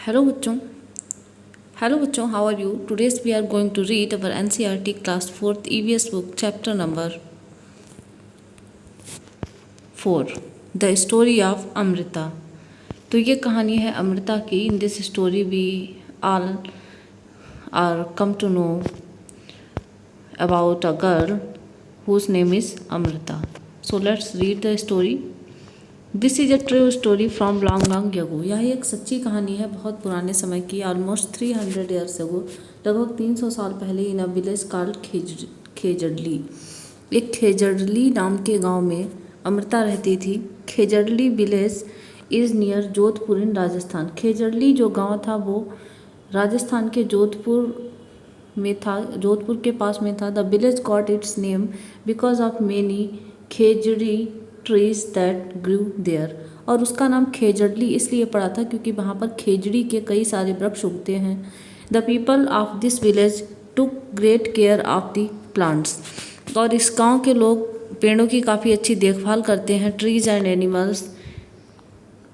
Hello बच्चों hello बच्चों, how are you? Today's we are going to read our NCERT class 4th EVS book chapter number 4 the story of Amrita. तो ये कहानी है अमृता की। In this story we all are come to know about a girl whose name is Amrita. So let's read the story. This is a true story from long long ago. यह एक सच्ची कहानी है बहुत पुराने समय की। ऑलमोस्ट 300 ईयर्स अगो, लगभग 300 साल पहले, in a village called Khejarli. एक खेजड़ली नाम के गांव में अमृता रहती थी। Khejarli village is near Jodhpur in Rajasthan. Khejarli जो गांव था वो राजस्थान के जोधपुर में था, जोधपुर के पास में था। The village got its name because of many khejri trees that grew there. और उसका नाम खेजड़ली इसलिए पड़ा था क्योंकि वहाँ पर खेजड़ी के कई सारे वृक्ष उगते हैं। The people of this village took great care of the plants. और इस गांव के लोग पेड़ों की काफ़ी अच्छी देखभाल करते हैं। ट्रीज एंड एनिमल्स,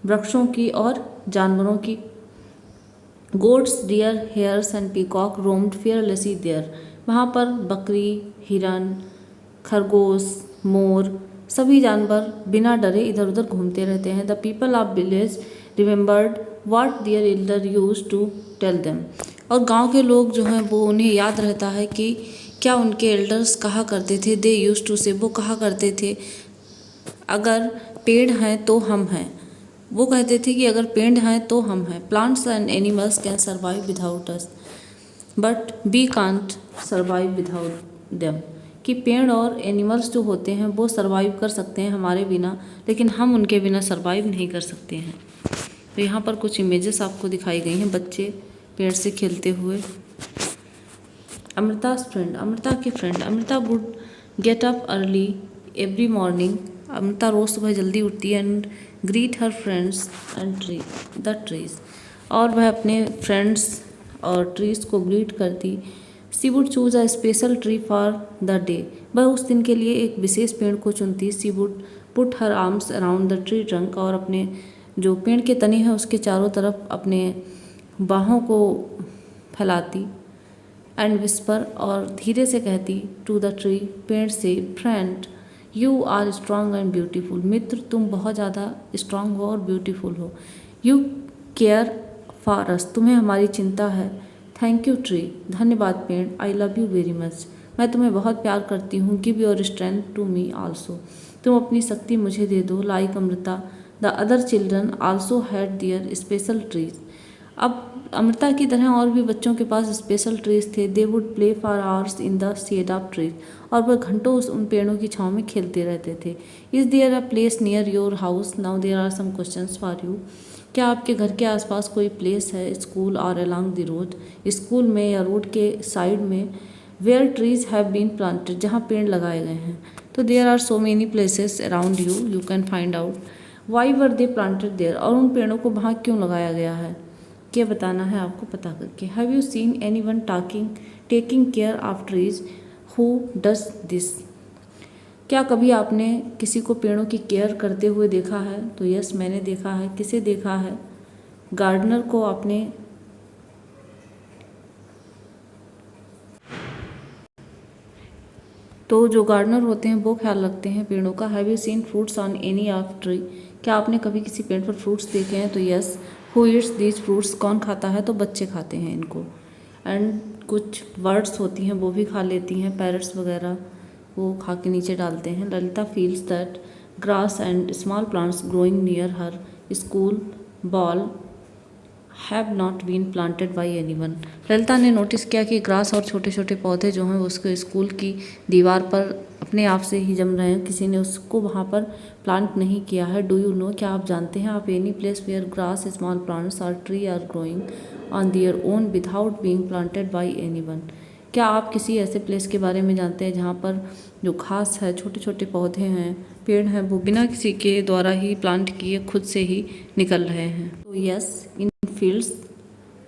वृक्षों की और जानवरों की। Goats, deer, hares and peacock roamed fearlessly there. वहाँ पर बकरी, हिरन, खरगोश, मोर, सभी जानवर बिना डरे इधर उधर घूमते रहते हैं। The people of village remembered what their elder used to tell them. और गांव के लोग जो हैं वो उन्हें याद रहता है कि क्या उनके एल्डर्स कहा करते थे। दे यूज्ड टू से, वो कहा करते थे अगर पेड़ हैं तो हम हैं। वो कहते थे कि अगर पेड़ हैं तो हम हैं। Plants and animals can survive without us but we can't survive without them. कि पेड़ और एनिमल्स जो होते हैं वो सर्वाइव कर सकते हैं हमारे बिना, लेकिन हम उनके बिना सर्वाइव नहीं कर सकते हैं। तो यहाँ पर कुछ इमेजेस आपको दिखाई गई हैं, बच्चे पेड़ से खेलते हुए। अमृता's फ्रेंड, अमृता की friend. Amrita would get up early every morning. Amrita रोज़ सुबह जल्दी उठती है। And greet her friends and the trees. और वह अपने फ्रेंड्स और ट्रीज को ग्रीट करती। She would choose a special tree for the day. वह उस दिन के लिए एक विशेष पेड़ को चुनती। She would put her arms around the tree trunk. और अपने जो पेड़ के तने हैं उसके चारों तरफ अपने बाहों को फैलाती। एंड विस्पर, और धीरे से कहती टू द ट्री, पेड़ से, friend you are strong and beautiful. मित्र, तुम बहुत ज़्यादा स्ट्रांग हो और ब्यूटीफुल हो। यू केयर फॉर अस, तुम्हें हमारी चिंता है। थैंक यू ट्री, धन्यवाद पेड़। I love you very much, मैं तुम्हें बहुत प्यार करती हूँ। Give your strength to me also, तुम अपनी शक्ति मुझे दे दो। Like Amrita the other children also had their special trees. अब अमृता की तरह और भी बच्चों के पास स्पेशल ट्रीज थे। They would play for hours in the shade of trees. और वह घंटों उन पेड़ों की छाँव में खेलते रहते थे। Is there a place near your house? Now there are some questions for you. क्या आपके घर के आसपास कोई प्लेस है? स्कूल और अलोंग द रोड, स्कूल में या रोड के साइड में। Where trees have been planted, जहाँ पेड़ लगाए गए हैं। तो there are so many places around you, you can find out why were they planted there. और उन पेड़ों को वहाँ क्यों लगाया गया है, क्या बताना है आपको पता करके। Have you seen any one taking care of trees who does this. क्या कभी आपने किसी को पेड़ों की केयर करते हुए देखा है? तो यस, मैंने देखा है। किसे देखा है? गार्डनर को आपने। तो जो गार्डनर होते हैं वो ख्याल रखते हैं पेड़ों का। Have you scene fruits on any of tree. क्या आपने कभी किसी पेड़ पर फ्रूट्स देखे हैं? तो yes. Who Yeats these fruits, कौन खाता है? तो बच्चे खाते हैं इनको। एंड कुछ बर्ड्स होती हैं वो भी खा लेती हैं, पैरट्स वगैरह, वो खा के नीचे डालते हैं। Lalita feels that grass and small plants growing near her school wall have not been planted by anyone. Lalita ने नोटिस किया कि ग्रास और छोटे छोटे पौधे जो हैं उसके स्कूल की दीवार पर अपने आप से ही जम रहे हैं, किसी ने उसको वहाँ पर प्लांट नहीं किया है। डू यू नो, क्या आप जानते हैं आप any place where grass, small plants और tree are growing on their own without being planted by anyone. क्या आप किसी ऐसे प्लेस के बारे में जानते हैं जहाँ पर जो घास है, छोटे छोटे पौधे हैं, पेड़ हैं, वो बिना किसी के द्वारा ही प्लांट किए खुद से ही निकल रहे हैं? तो यस, इन फील्ड्स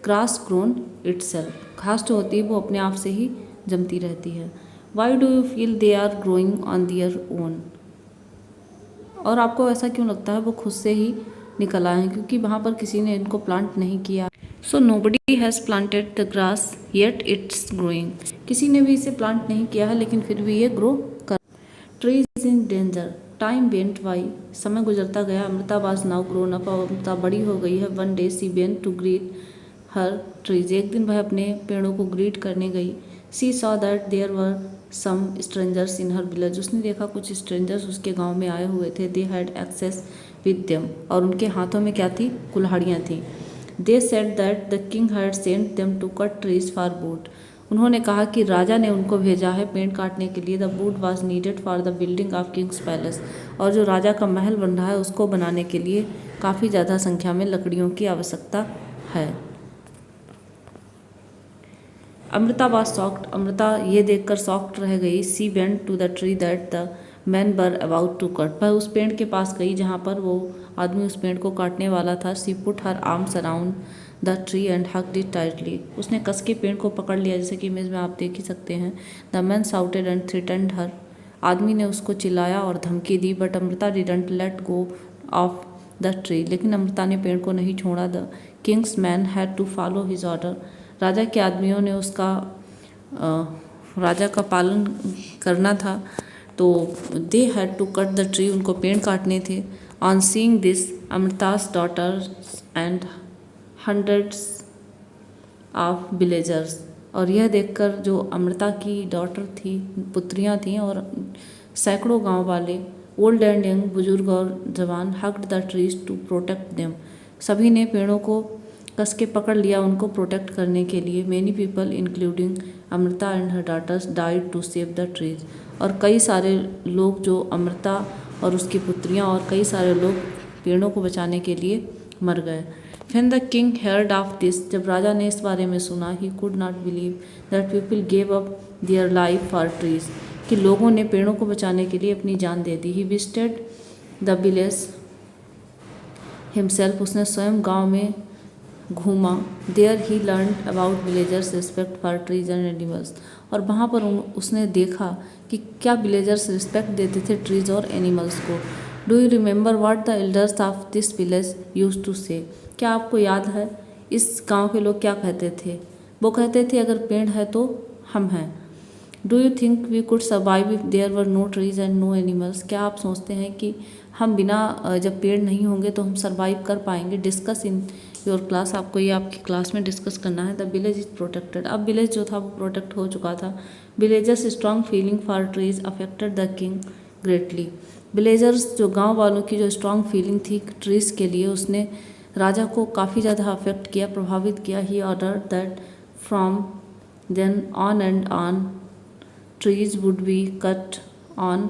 ग्रास ग्रोन इटसेल्फ। घास जो होती है वो अपने आप से ही जमती रहती है। Why do you feel they are growing on their own. और आपको ऐसा क्यों लगता है वो खुद से ही निकल आए हैं, क्योंकि वहाँ पर किसी ने इनको प्लांट नहीं किया। So nobody has planted the grass yet it's growing. किसी ने भी इसे प्लांट नहीं किया है, लेकिन फिर भी ये ग्रो कर। Tree is in danger, time went by. समय गुजरता गया। Amrita was now grown up. Amrita बड़ी हो गई है। One day she went to greet her trees. एक दिन वह अपने पेड़ों को ग्रीट करने गई। She saw that there were some strangers in her village. उसने देखा कुछ स्ट्रेंजर्स उसके गांव में आए हुए थे। They had axes with them. और उनके हाथों में क्या थी? कुल्हाड़ियाँ थी। They said that the king had sent them to cut trees for wood. उन्होंने कहा कि राजा ने उनको भेजा है पेड़ काटने के लिए। The wood was needed for the building of Kings palace. और जो राजा का महल बन रहा है उसको बनाने के लिए काफ़ी ज़्यादा संख्या में लकड़ियों की आवश्यकता है। Amrita was shocked. अमृता ये देखकर शॉक्ड रह गई। She went to the tree that the man were about to cut. वह उस पेड़ के पास गई जहाँ पर वो आदमी उस पेड़ को काटने वाला था। She put her arms around the tree and hugged it tightly. उसने कस के पेड़ को पकड़ लिया, जैसे कि इमेज में आप देख ही सकते हैं। The man shouted and threatened her. आदमी ने उसको चिल्लाया और धमकी दी। But Amrita didn't let go of the tree. लेकिन अमृता ने पेड़ को नहीं छोड़ा। The king's man had to follow his order. राजा के आदमियों ने उसका राजा का पालन करना था, तो they had to cut the tree. उनको पेड़ काटने थे। On seeing this Amrita's daughters and hundreds of villagers. और यह देखकर जो अमृता की डॉटर थी, पुत्रियां थीं, और सैकड़ों गांव वाले, ओल्ड एंड यंग, बुजुर्ग और जवान, hugged the trees to protect them. सभी ने पेड़ों को कस के पकड़ लिया उनको प्रोटेक्ट करने के लिए। Many people including Amrita and her daughters died to save the trees. और कई सारे लोग, जो अमृता और उसकी पुत्रियां और कई सारे लोग पेड़ों को बचाने के लिए मर गए। When the king heard of this, जब राजा ने इस बारे में सुना, he could not believe that people gave up their life for trees, कि लोगों ने पेड़ों को बचाने के लिए अपनी जान दे दी। He visited the village himself, उसने स्वयं गांव में घूमा। There he learned about villagers' respect for trees and animals, और वहाँ पर उसने देखा कि क्या विलेजर्स रिस्पेक्ट देते थे ट्रीज और एनिमल्स को। Do you remember what the elders of this village used to say. क्या आपको याद है इस गांव के लोग क्या कहते थे? वो कहते थे अगर पेड़ है तो हम हैं। Do you think we could survive if there were no trees and no animals. क्या आप सोचते हैं कि हम बिना जब पेड़ नहीं होंगे तो हम सर्वाइव कर पाएंगे? डिस्कस इन योर क्लास, आपको ये आपकी क्लास में डिस्कस करना है। The village is protected. अब विलेज जो था वो प्रोटेक्ट हो चुका था। Villagers strong feeling for trees affected the king greatly. Villagers, जो गांव वालों की जो स्ट्रॉन्ग फीलिंग थी ट्रीज के लिए, उसने राजा को काफ़ी ज़्यादा अफेक्ट किया, प्रभावित किया। He order that from then on and on trees would be cut on,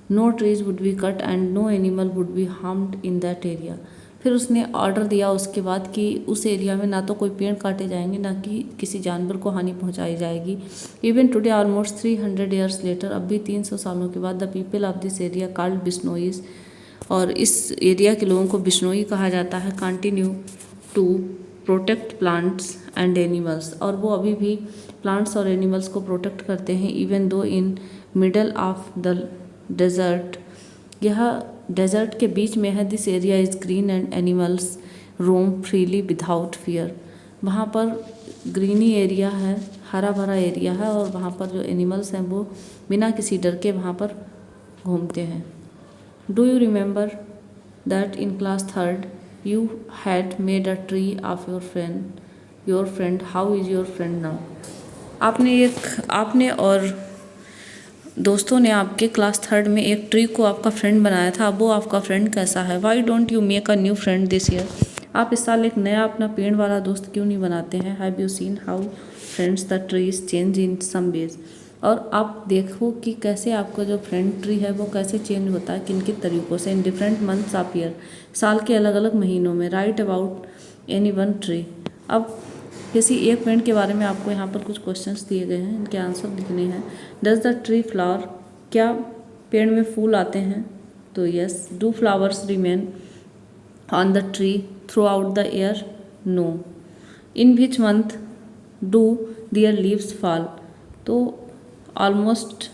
no trees would be cut and no animal would be harmed in that area। फिर उसने ऑर्डर दिया उसके बाद कि उस एरिया में ना तो कोई पेड़ काटे जाएंगे, ना कि किसी जानवर को हानि पहुंचाई जाएगी। Even today almost 300 years later, अब भी 300 सालों के बाद, the people of this area called Bishnois, और इस एरिया के लोगों को बिश्नोई कहा जाता है, continue to protect plants and animals. और वो अभी भी प्लांट्स और एनिमल्स को प्रोटेक्ट करते हैं। Even though in middle of the desert, यह डेजर्ट के बीच में है। This area is green and animals roam freely without fear. वहाँ पर ग्रीनी एरिया है, हरा भरा एरिया है, और वहाँ पर जो एनिमल्स हैं वो बिना किसी डर के वहाँ पर घूमते हैं। Do you remember that in class 3rd you had made a tree of your friend, how is your friend now। आपने और दोस्तों ने आपके क्लास 3rd में एक ट्री को आपका फ्रेंड बनाया था। अब वो आपका फ्रेंड कैसा है? Why don't you make a new friend this year. आप इस साल एक नया अपना पेड़ वाला दोस्त क्यों नहीं बनाते हैं? Have you seen how friends the trees change in some ways. और आप देखो कि कैसे आपका जो फ्रेंड ट्री है वो कैसे चेंज होता है, किन किन तरीक़ों से। In different months of year, साल के अलग अलग महीनों में। Right about any one tree. अब किसी एक पेड़ के बारे में आपको यहाँ पर कुछ क्वेश्चंस दिए गए हैं, इनके आंसर लिखने हैं। डज द ट्री फ्लावर, क्या पेड़ में फूल आते हैं? तो yes. Do flowers remain on the tree throughout the year? No. In which month do their leaves fall? तो ऑलमोस्ट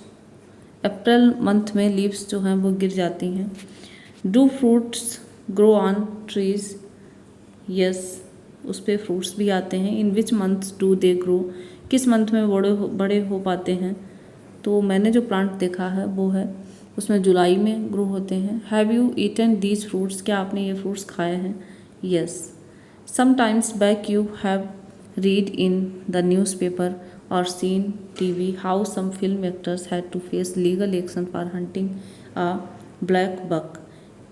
अप्रैल मंथ में लीव्स जो हैं वो गिर जाती हैं। Do fruits grow on trees, yes उस पर फ्रूट्स भी आते हैं। In which months do they grow, किस मंथ में बड़े हो पाते हैं। तो मैंने जो प्लांट देखा है वो है उसमें जुलाई में ग्रो होते हैं। Have you eaten these fruits, क्या आपने ये फ्रूट्स खाए हैं। Yes sometimes back you have read in the newspaper और seen TV how some film actors had to face legal action for hunting a black buck.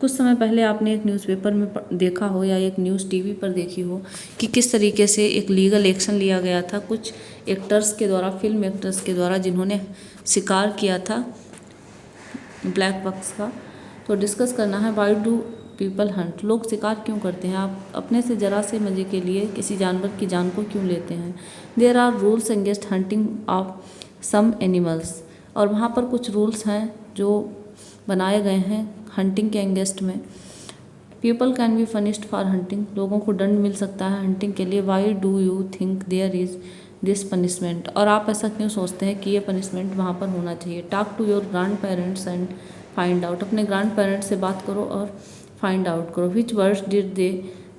कुछ समय पहले आपने एक न्यूज़पेपर में देखा हो या एक न्यूज़ टीवी पर देखी हो कि किस तरीके से एक लीगल एक्शन लिया गया था कुछ एक्टर्स के द्वारा, फिल्म एक्टर्स के द्वारा, जिन्होंने शिकार किया था ब्लैक बक्स का। तो डिस्कस करना है वाई डू पीपल हंट, लोग शिकार क्यों करते हैं। आप अपने से ज़रा से मज़े के लिए किसी जानवर की जान को क्यों लेते हैं। There are rules against hunting of some animals, और वहाँ पर कुछ रूल्स हैं जो बनाए गए हैं हंटिंग के अगेंस्ट में। People can be punished for hunting, लोगों को दंड मिल सकता है हंटिंग के लिए। Why do you think there is this punishment, और आप ऐसा क्यों सोचते हैं कि ये पनिशमेंट वहाँ पर होना चाहिए। Talk to your grandparents and find out, अपने ग्रैंड पेरेंट्स से बात करो और फाइंड आउट करो। Which birds did they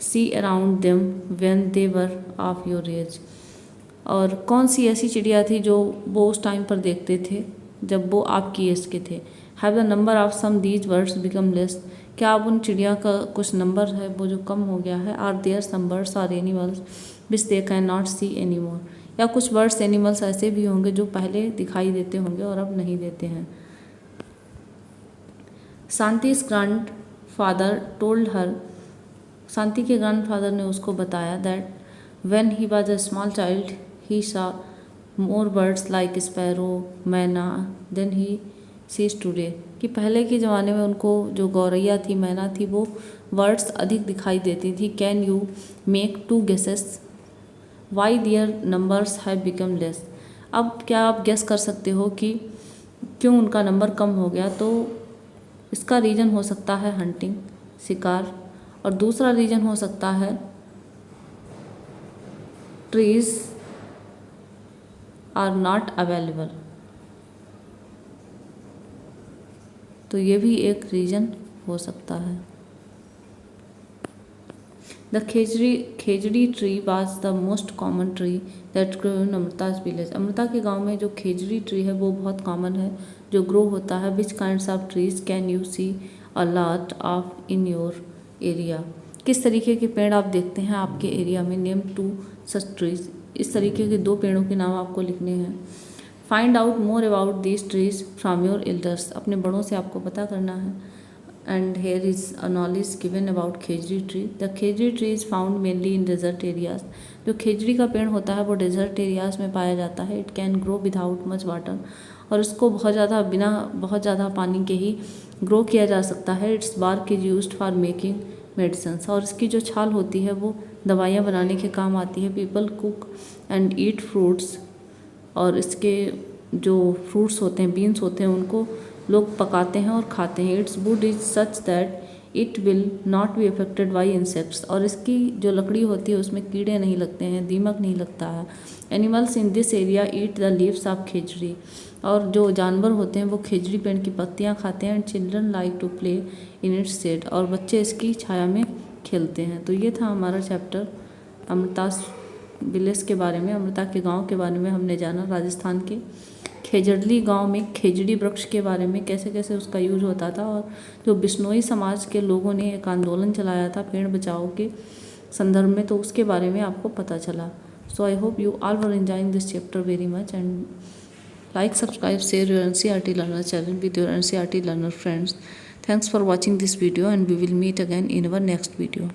see around them when they were of your age, और कौन सी ऐसी चिड़िया थी जो वो उस टाइम पर देखते थे जब वो आपकी एज के थे। Have the number of some these birds become less, क्या अब उन चिड़िया का कुछ नंबर है वो जो कम हो गया है। Are there some birds or animals which they can not see any more, या कुछ बर्ड्स एनिमल्स ऐसे भी होंगे जो पहले दिखाई देते होंगे और अब नहीं देते हैं। शांति's ग्रैंड फादर टोल्ड हर, शांति के ग्रैंड फादर ने उसको बताया that when he was a small child he saw more birds like sparrow मैना देन ही सीज टुडे, कि पहले के ज़माने में उनको जो गौरैया थी, मैना थी, वो बर्ड्स अधिक दिखाई देती थी। Can you make two guesses why their numbers have become less, अब क्या आप गेस कर सकते हो कि क्यों उनका नंबर कम हो गया। तो इसका रीज़न हो सकता है हंटिंग, शिकार, और दूसरा रीज़न हो सकता है ट्रीज आर नॉट अवेलेबल, तो ये भी एक रीज़न हो सकता है। The khejri tree was the most common tree that grow in Amrita's village, Amrita के गांव में जो खेजड़ी ट्री है वो बहुत कॉमन है जो ग्रो होता है। Which kinds of trees can you see a lot of in your area, किस तरीके के पेड़ आप देखते हैं आपके एरिया में। नेम टू सच ट्रीज, इस तरीके के 2 पेड़ों के नाम आपको लिखने हैं। Find out more about these trees from your elders, अपने बड़ों से आपको पता करना है। And here is a knowledge given about khejri tree. The khejri tree is found mainly in desert areas, जो खेजड़ी का पेड़ होता है वो डेजर्ट एरियाज में पाया जाता है। It can grow without much water, और इसको बिना बहुत ज़्यादा पानी के ही ग्रो किया जा सकता है। Its bark is used for making medicines, और इसकी जो छाल होती है वो दवाइयाँ बनाने के काम आती है। People cook and eat fruits, और इसके जो फ्रूट्स होते हैं, बीन्स होते हैं, उनको लोग पकाते हैं और खाते हैं। It's would is such that it will not be affected by insects, और इसकी जो लकड़ी होती है उसमें कीड़े नहीं लगते हैं, दीमक नहीं लगता है। Animals in this area eat the leaves of khejri, और जो जानवर होते हैं वो खेजड़ी पेड़ की पत्तियाँ खाते हैं। And children like to play in its shade, और बच्चे इसकी छाया में खेलते हैं। तो ये था हमारा चैप्टर अमृता विलेज के बारे में, अमृता के गांव के बारे में हमने जाना। राजस्थान के खेजड़ली गांव में खेजड़ी वृक्ष के बारे में कैसे कैसे उसका यूज होता था, और जो बिश्नोई समाज के लोगों ने एक आंदोलन चलाया था पेड़ बचाओ के संदर्भ में, तो उसके बारे में आपको पता चला। So I hope you all were enjoying this chapter very much, and like, subscribe, share your NCERT learner channel with your NCERT learner friends. Thanks for watching this video, and we will meet again in our next video.